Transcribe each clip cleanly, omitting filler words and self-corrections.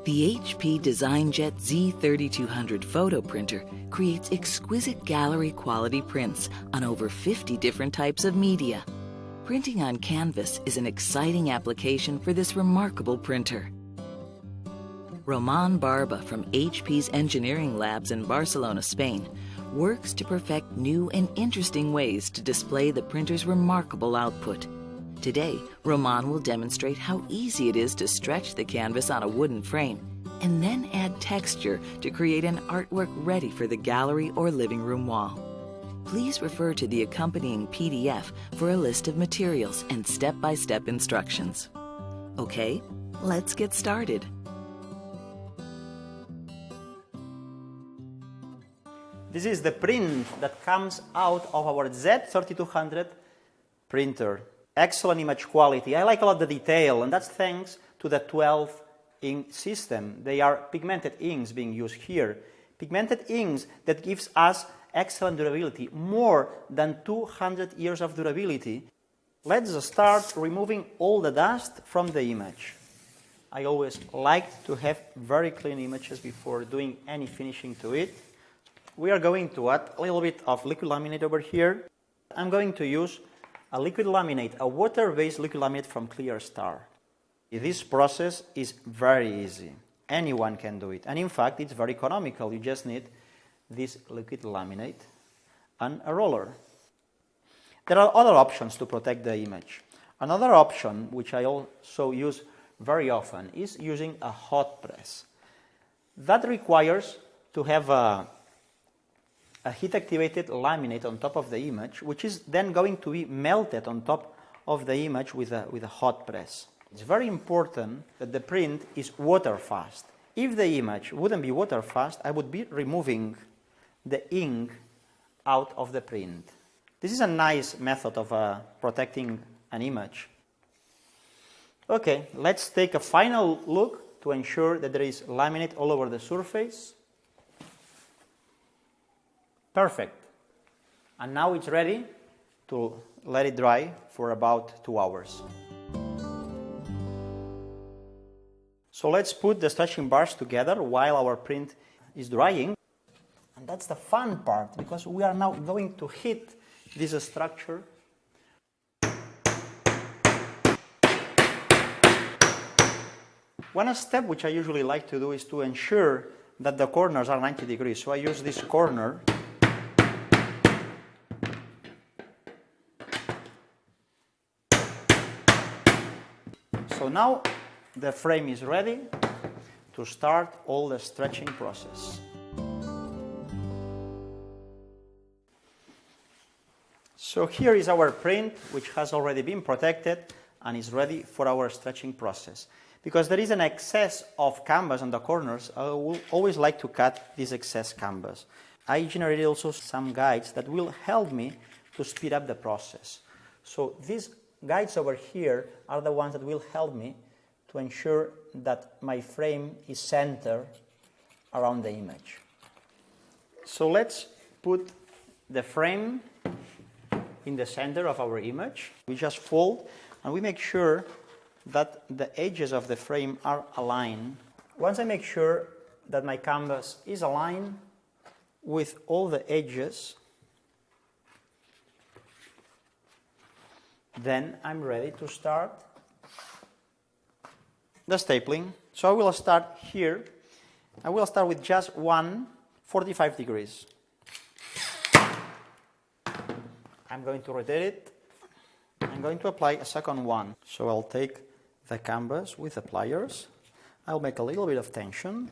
The HP DesignJet Z3200 photo printer creates exquisite gallery quality prints on over 50 different types of media. Printing on canvas is an exciting application for this remarkable printer. Roman Barba from HP's engineering labs in Barcelona, Spain, works to perfect new and interesting ways to display the printer's remarkable output. Today, Roman will demonstrate how easy it is to stretch the canvas on a wooden frame and then add texture to create an artwork ready for the gallery or living room wall. Please refer to the accompanying PDF for a list of materials and step-by-step instructions. Okay, let's get started. This is the print that comes out of our Z3200 printer. Excellent image quality. I like a lot the detail, and that's thanks to the 12 ink system. They are pigmented inks being used here. Pigmented inks that gives us excellent durability, more than 200 years of durability. Let's start removing all the dust from the image. I always like to have very clean images before doing any finishing to it. We are going to add a little bit of liquid laminate over here. I'm going to use a liquid laminate, a water-based liquid laminate from Clearstar. This process is very easy. Anyone can do it. And in fact, it's very economical. You just need this liquid laminate and a roller. There are other options to protect the image. Another option, which I also use very often, is using a hot press. That requires to have a heat-activated laminate on top of the image, which is then going to be melted on top of the image with a hot press. It's very important that the print is water-fast. If the image wouldn't be water-fast, I would be removing the ink out of the print. This is a nice method of protecting an image. Okay, let's take a final look to ensure that there is laminate all over the surface. Perfect. And now it's ready to let it dry for about 2 hours. So let's put the stretching bars together while our print is drying. And that's the fun part, because we are now going to hit this structure. One step which I usually like to do is to ensure that the corners are 90 degrees. So I use this corner. So now the frame is ready to start all the stretching process. So here is our print, which has already been protected and is ready for our stretching process. Because there is an excess of canvas on the corners, I will always like to cut this excess canvas. I generated also some guides that will help me to speed up the process. So these guides over here are the ones that will help me to ensure that my frame is centered around the image. So let's put the frame in the center of our image. We just fold and we make sure that the edges of the frame are aligned. Once I make sure that my canvas is aligned with all the edges, then I'm ready to start the stapling. So I will start here. I will start with just one 45 degrees. I'm going to rotate it. I'm going to apply a second one. So I'll take the canvas with the pliers. I'll make a little bit of tension,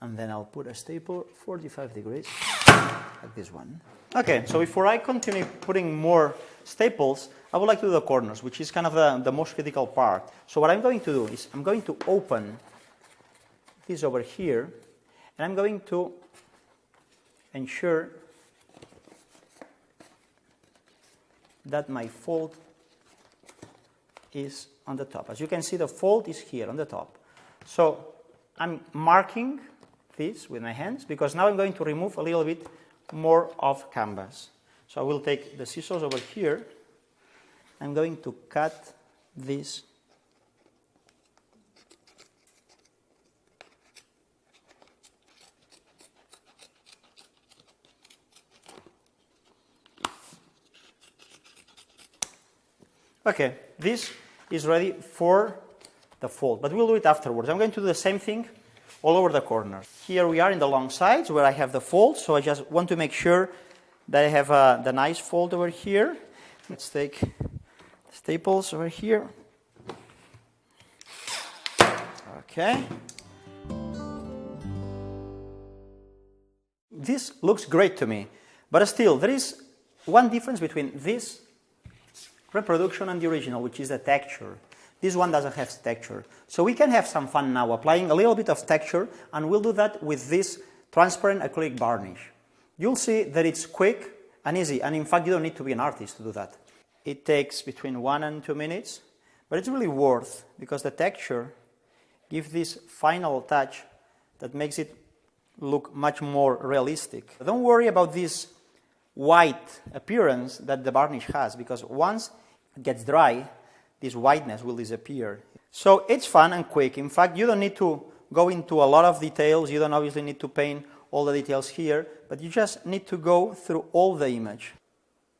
and then I'll put a staple 45 degrees, like this one. Okay, so before I continue putting more staples, I would like to do the corners, which is kind of the most critical part. So what I'm going to do is I'm going to open this over here, and I'm going to ensure that my fold is on the top. As you can see, the fold is here on the top. So I'm marking this with my hands because now I'm going to remove a little bit more of canvas. So I will take the scissors over here. I'm going to cut this Okay, this is ready for the fold, but we'll do it afterwards. I'm going to do the same thing all over the corners. Here we are in the long sides where I have the fold, so I just want to make sure that I have the nice fold over here. Let's take staples over here. Okay. This looks great to me, but still there is one difference between this reproduction and the original, which is the texture. This one doesn't have texture. So we can have some fun now applying a little bit of texture, and we'll do that with this transparent acrylic varnish. You'll see that it's quick and easy, and in fact you don't need to be an artist to do that. It takes between 1 and 2 minutes, but it's really worth, because the texture gives this final touch that makes it look much more realistic. Don't worry about this white appearance that the varnish has, because once it gets dry, this whiteness will disappear. So it's fun and quick. In fact, you don't need to go into a lot of details. You don't obviously need to paint all the details here, but you just need to go through all the image.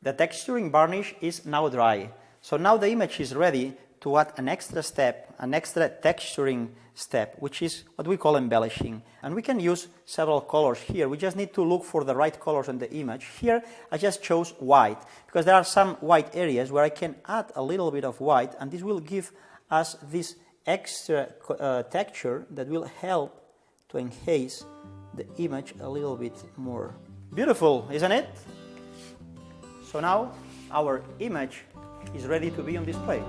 The texturing varnish is now dry. So now the image is ready to add an extra step, an extra texturing step, which is what we call embellishing. And we can use several colors here. We just need to look for the right colors in the image. Here, I just chose white, because there are some white areas where I can add a little bit of white, and this will give us this extra texture that will help to enhance the image a little bit more. Beautiful, isn't it? So now our image is ready to be on display.